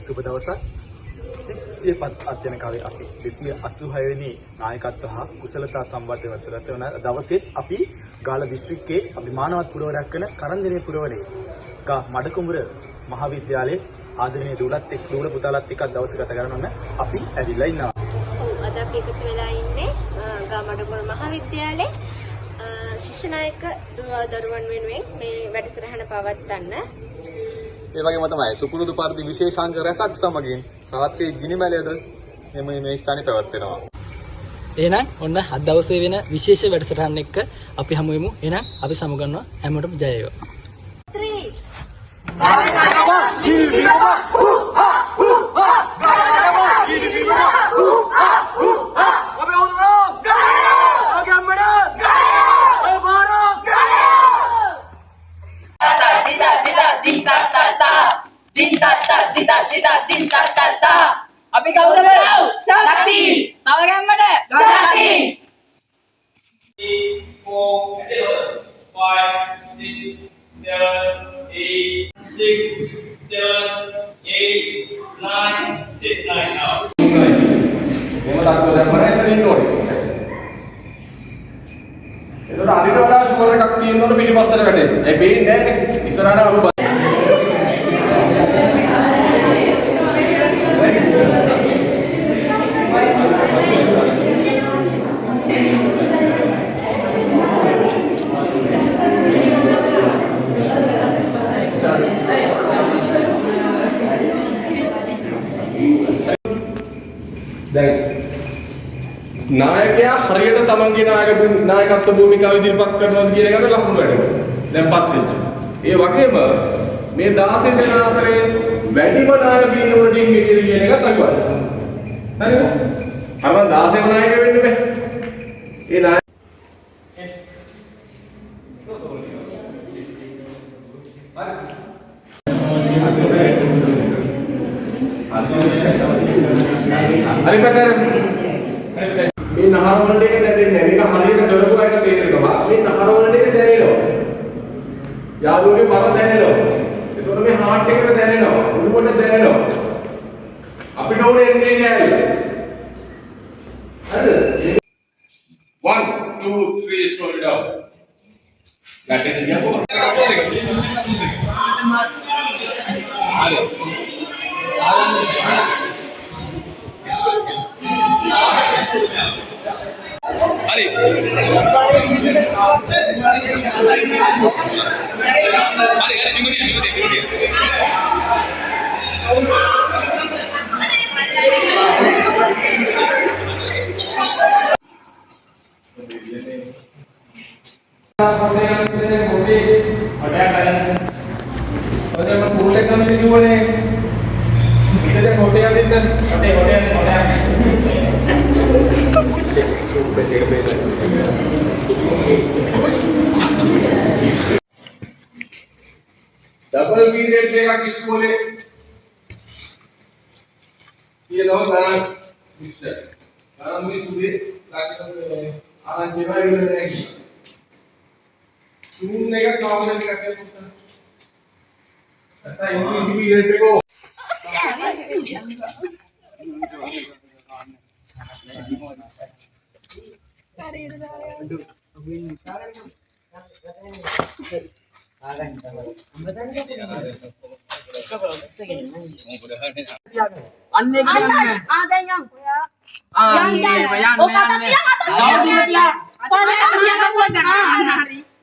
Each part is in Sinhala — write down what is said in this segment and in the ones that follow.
සුබ දවසක්. සියපත් අධ්‍යයන කාලේ අපි 286 වෙනි නායකත්ව හා කුසලතා සම්වර්ධන වසරට වන දවසේත් අපි ගාල්ල දිස්ත්‍රික්කයේ අපි මානවත් පුරවරයක් වන කරන්දිනේ පුරවරේ ගා මඩකුඹුර මහාවිද්‍යාලයේ ආදරණීය දූල පුතාලත් එක්ක දවස් ගත කරනවා අපි ඇවිල්ලා ඉන්නවා. ඔව් අද අපි එකතු වෙලා ඉන්නේ ගා මඩකුඹුර මහාවිද්‍යාලයේ ශිෂ්‍ය නායක දරුවන් වෙනුවෙන් මේ වැඩසටහන පවත්වන්න. ඒ වගේම තමයි සුපුරුදු පරිදි විශේෂාංග රැසක් සමගින් රාත්‍රී ගිනිමැලයද මේ ස්ථානයේ පැවැත්වෙනවා. එහෙනම් ඔන්න අද දවසේ වෙන විශේෂ වැඩසටහන එක්ක අපි හමු වෙමු. එහෙනම් අපි සමුගන්නවා. හැමෝටම ජය වේවා. 3 අපි කවුද කරා? ශක්ති. තව ගැම්මට ශක්ති. 3 නායකයා හරියට තමන්ගේ නායකත්ව භූමිකාව ඉදිරිපත් කරනවා කියන එකට ලකුණු වැඩිනවා. දැන්පත් වෙච්ච. ඒ වගේම මේ 16 දෙනා අතරේ වැඩිම නායකයින් වල ටීම් එකේ කියන එකත් අනිවාර්යයි. හරිද? අර 16 නායක වෙන්න බෑ. ඒ නායක හරි පැත්තට මේ නහරවල එක දැනෙන්නේ නැහැ. මේක හරියට කරපු අයට තේරෙනවා. මේ නහරවල එක දැනෙනවා. යාළුවගේ බර දැනෙනවා. ඒතකොට මේ හાર્ට් එකට දැනෙනවා. උඩුවට දැනෙනවා. අපිට ඕනේ එන්නේ නැහැ. හරිද? 1 2 3 slow it down. ගැටෙන්න ගියපො. හරි. डबल पीरियड लेगा किसको ले ये लो नाम मिस्टर नाम भी सुबह ताकि आना जेवा भी रहेगी तुमने का काम नहीं करते कुछ अच्छा इंग्लिश पीरियड पे को අන්නේ කියන්නේ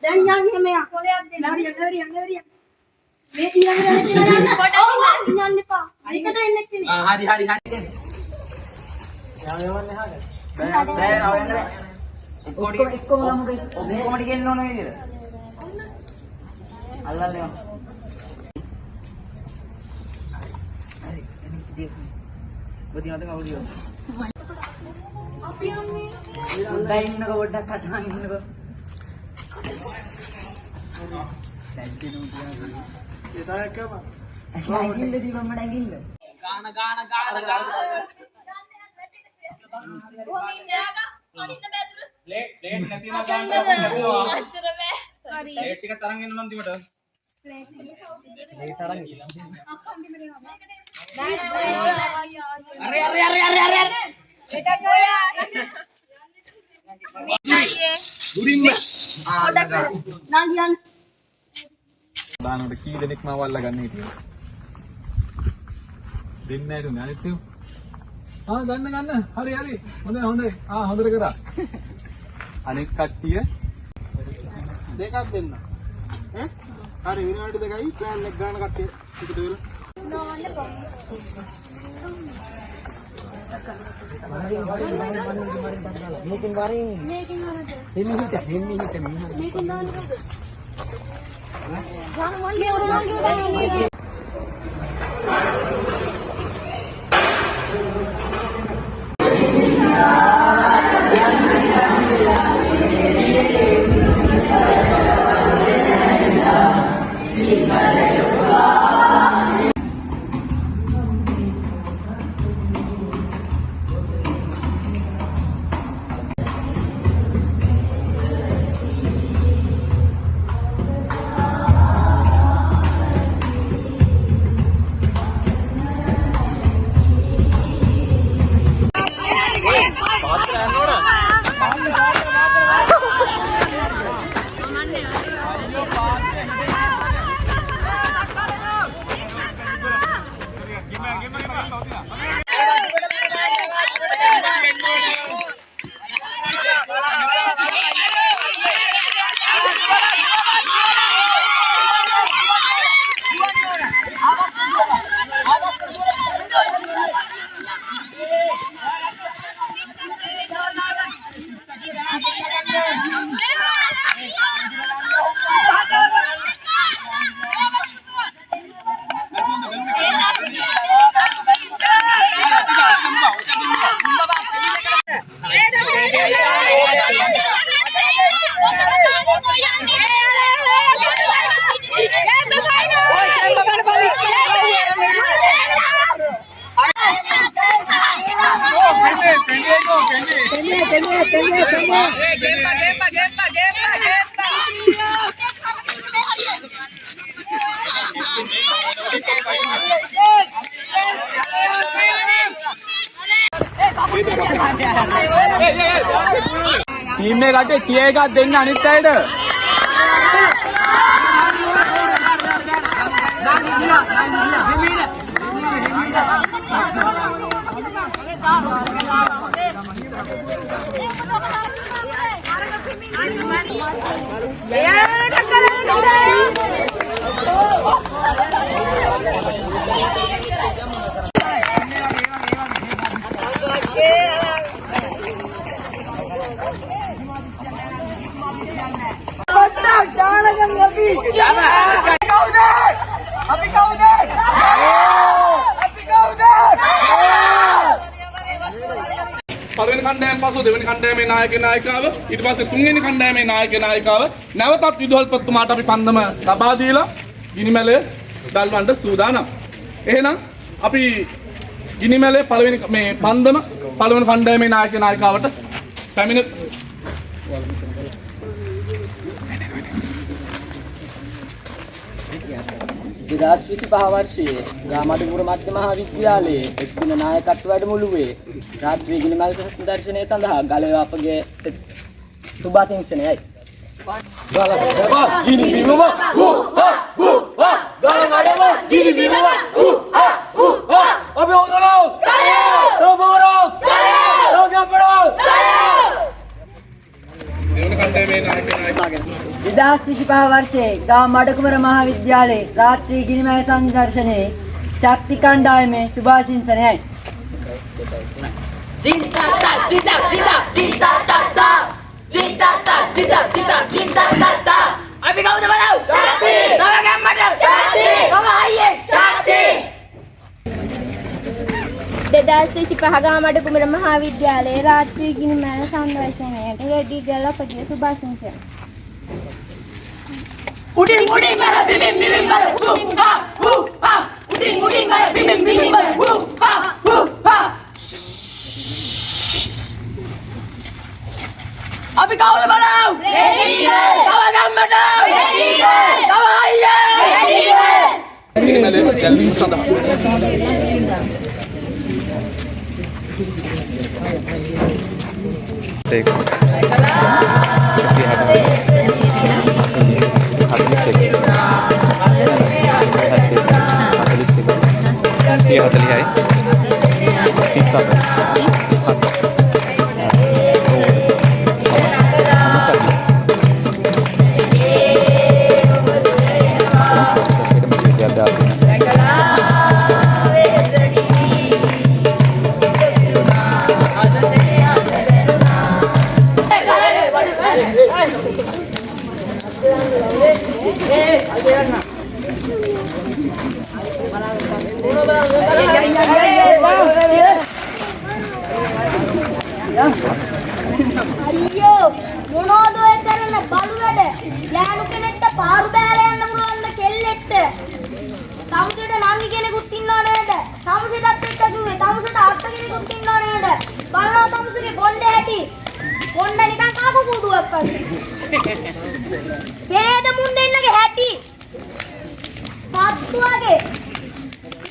දැන් යන් මෙයා කොලයක් දෙන්න හරි මේ තියගෙන යන්න එපා. ඒකට එන්නේ කිව්වේ. හරි යාම යවන්නේ හාද? දැන් යන්න බෑ. ඔක්කොම ඔක්කොම ගෙන්න ඕන විදිහට. අල්ලන්න යන්න. හරි. බොදිනවද කවුද? අපි යන්නේ. හොඳයි ඉන්නකො පොඩ්ඩක් කටහන් ඉන්නකො. ये ताया क्या बात है? गिल्ले दी मम्मा गिल्ले गाना කොහොම ඉන්නේ ආගා? අනින්න බෑදුර. ප්ලේට් නැති වෙනවා අචණ්ඩද? අච්චර බෑ. හරි. ප්ලේට් ටික තරන් එන්න මන් දිවට. දානකට කී දෙනෙක් මාව අල්ලගන්න හිටියද? දෙන්නේ නැහැ නේ අනිත් ඒවා. ගන්න. හරි. හොඳයි. හොඳට කරා. අනෙක් කට්ටිය දෙකක් දෙන්න. ඈ? හරි විනාඩි දෙකයි ප්ලෑන් එක ගන්න කට්ටිය ටිකට වෙලා. ටීම් එක කට්ටිය කිය එකක් දෙන්න අනිත් අයට. පළවෙනි කණ්ඩායම පසු දෙවෙනි කණ්ඩායමේ නායකයාව ඊට පස්සේ තුන්වෙනි කණ්ඩායමේ නායකයාව නැවතත් විදුහල්පතිතුමාට අපි පන්දම ලබා දීලා ගිනිමැලය දල්වන්න සූදානම්. එහෙනම් අපි ගිනිමැලේ පළවෙනි මේ පන්දම පළවෙනි කණ්ඩායමේ නායකයාවට පැමිණ 2025 වර්ෂයේ ගාමඩුපුර මධ්‍ය මහාවිද්‍යාලයේ එක්දින නායකත්ව වැඩමුළුවේ රාත්‍රී ගිනිමැල් දර්ශනය සඳහා ගලව අපගේ සුභාසිංසනයයි. वर्षे गामडकुमर महाविद्यालय रात्रि गिरिमय संदर्शने शक्ति कंडाय में शुभाशिंसने गामडकुमर महाविद्यालय रात्रि गिरिमय संदर्शने रेडी गला पटिया शुभाशिंसन Uding uding bara bim bim bim bara hu ha uding uding bara bim bim bim bara hu ha කවුද බලව? රෙඩි ගල්. කව ගම්මට. රෙඩි ගල්. කව අයියා. රෙඩි අයියෝ මොනවද ඔය කරන බලු වැඩ? යානු කෙනෙක්ට පාරු බෑලා යන්න පුළුවන් කෙල්ලෙක්ට. තමුසෙට නංගි කෙනෙකුත් ඉන්නව නේද? තමුසෙටත් එක්ක කිව්වේ තමුසෙට අත්ත කෙනෙකුත් ඉන්නව නේද? බලනවා තමුසෙගේ කොණ්ඩේ ඇටි. කොණ්ඩ නිකන් කාපු කුඩුවක් වගේ. පෙරේද මුන් දෙන්නගේ හැටි. පත්තු වගේ.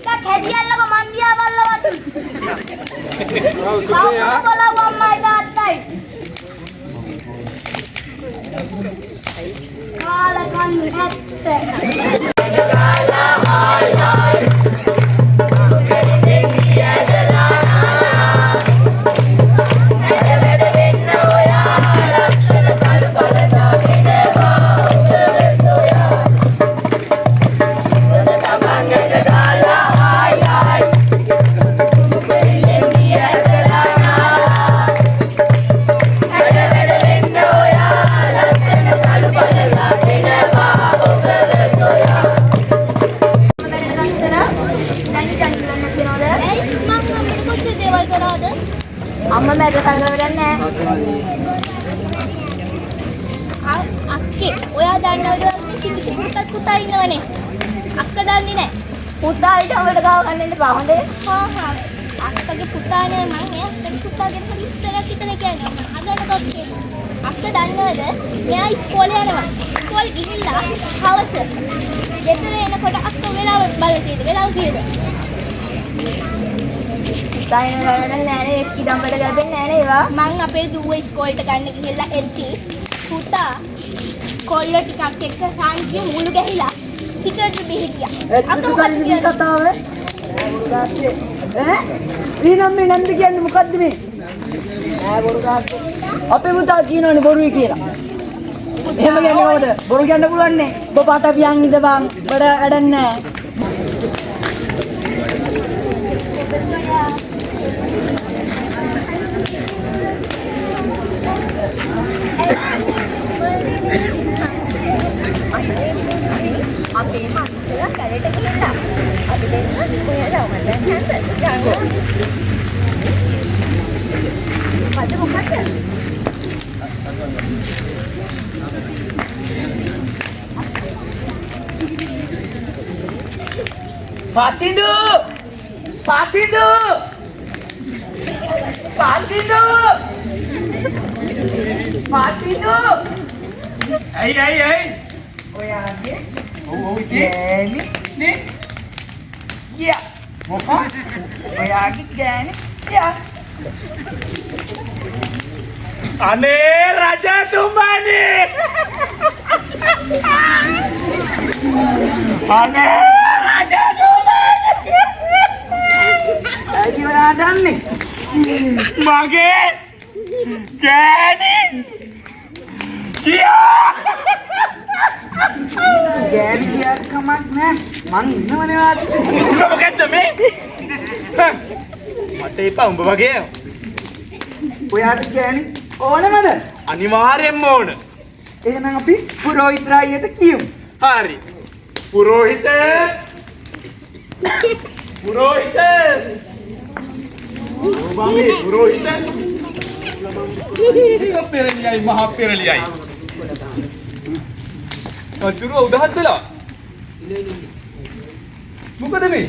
ටිකක් හැදියල්ලක මන්දියා බල්ලවත්. බලව අම්මයි තාත්තයි. කාලකන්ණි ඇත්ත. අම්මා මට කලවරක් නැහැ. අක්කේ ඔයා දන්නවද මේ කිසි පුතා ඉන්නවනේ. අක්ක දන්නේ නැහැ. පුතාට අවඩ ගාව ගන්න ඉන්න බා හොඳේ. හා අක්කගේ පුතා නේ මම අක්කගේ පුතාගෙන් හරි ඉස්සරහ හිතන කියන්නේ. අදට අක්ක දන්නවද මෙයා ඉස්කෝලේ යනවා. ඉස්කෝලේ ගිහිල්ලා හවස ගෙදර එනකොට අක්ක වෙලාව බලතියද වෙලාව කීයද? තායන වලට නෑනේ එක් ඉඩම් වල ගැලපෙන්නේ නෑනේ ඒවා. මං අපේ දුව ඉස්කෝලේට ගන්න ගිහිල්ලා එද්දි පුතා කොල්ල ටිකක් එක්ක සාංශිය මුළු ගැහිලා සිගරට් බිහිකියා. අක්ක මොකද කියන්නේ කතාව? ඊනම් මේ නන්ද කියන්නේ මොකද්ද මේ? අපේ පුතා කියනවනේ බොරුයි කියලා. එහෙම කියන්නේ කොහොමද? බොරු කියන්න පුළුවන් නේ. ඔබ පාට පියන් ඉඳපන්. බඩ වැඩක් නැහැ. අපේ මස්සලා කැලේට ගිහිල්ලා අපි දෙන්න කොහෙද මම දැන් යන්න. මොකද මොකද? පාතිදු! පාතිදු! පාතිදු! පාතිදු! ඇයි ඔයාගේ ගෑණි නේ ගියා මොකක් ඔයාගේ ගෑණි ගියා අනේ රජතුමනි අනේ ඇයි වරා දන්නේ මගේ ගෑණි ගියා ගෑණි ගියාට කමක් නෑ මං ඉන්නවනේ වාට උඹ මොකද්ද මේ මට එපා උඹ වගේ ඔයාට ගෑණි ඕනමද අනිවාර්යෙන්ම ඕන එහෙනම් අපි පුරෝහිත රායියට කියමු හරි පුරෝහිත පුරෝහිත ඔබගේ පුරෝහිත පෙරලියයි මහා පෙරලියයි අතුරු උදහසලා මොකද මේ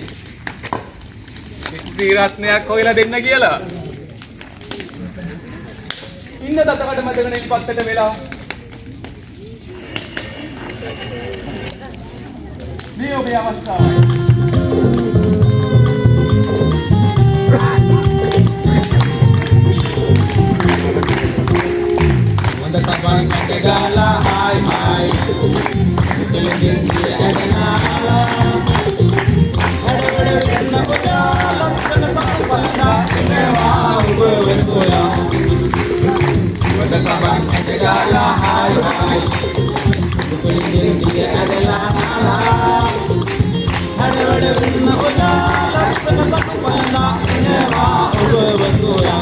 ස්ත්‍රී රත්නයක් හොයලා දෙන්න කියලා ඉන්න දතකට මැදගෙන ඉල්පත්තට වෙලා මේ ඔබේ අවස්ථාවයි. හොඳ සබන් කැට ගාලා හායි හායි දෙලෙන් දිය ඇදනාලා හඩවඩ වෙන්න පුතා ලස්සන පක්ක බලලා ඉනවා ඔබ වෙසෝලා හොඳ සබන් කැට ගාලා හායි හායි දෙලෙන් දිය ඇදනාලා හඩවඩ වෙන්න පුතා ලස්සන පක්ක බලලා ඉනවා ඔබ වෙසෝලා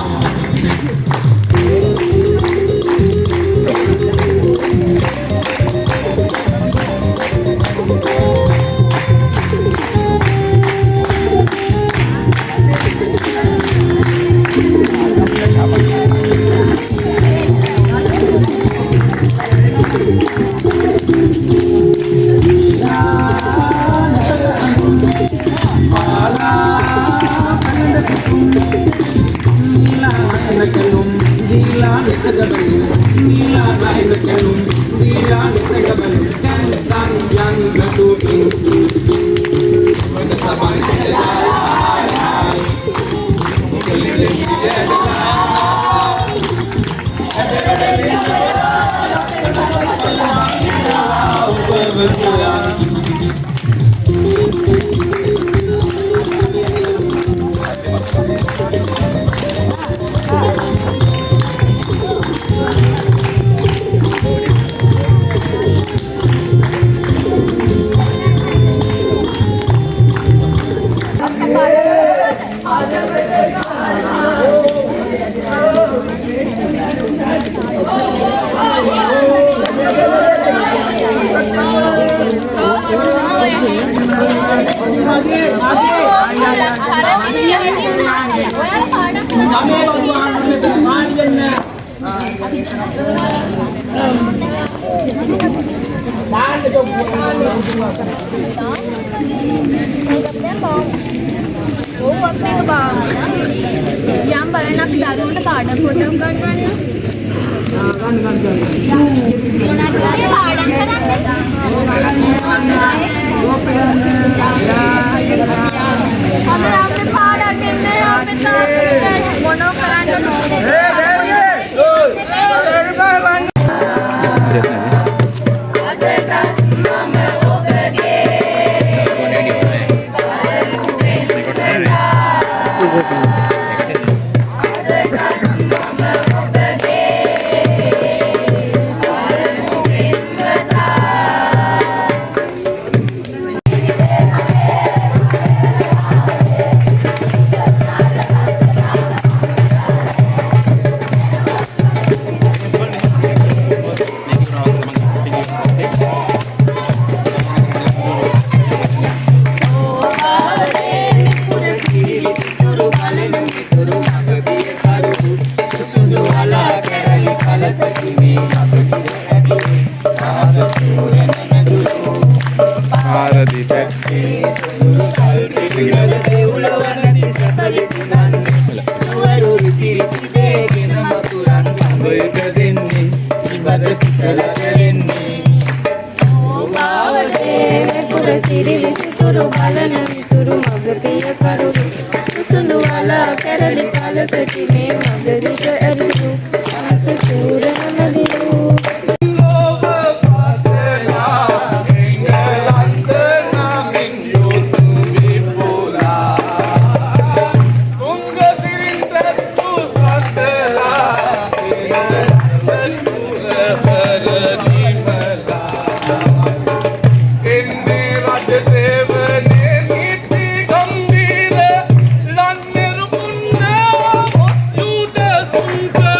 යම් බලන්න අපි දරුවන්ට පාඩම් පොතක් ගන්නවන්න. මොනවද පාඩම් කරන්නේ? අපේ පාඩම් දෙන්නේ අපේ මොනෝ කරන්න Sunday.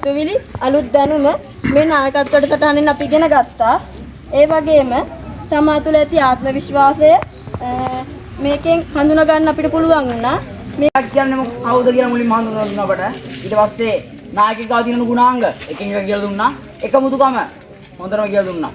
තුවිලි අලුත් දැනුම මේ නායකත්වයට සටහනෙන් අපි ඉගෙන ගත්තා. ඒ වගේම තමා තුළ ඇති ආත්ම විශ්වාසය මේකෙන් හඳුනා ගන්න අපිට පුළුවන් වුණා. මේ කියන්නේ කවුද කියලා මුලින්ම හඳුන්වලා දුන්නා අපට. ඊට පස්සේ නායකයෙක් ගාව තියෙන ගුණාංග එකින් එක කියලා දුන්නා. එකමුතුකම හොඳටම කියලා දුන්නා.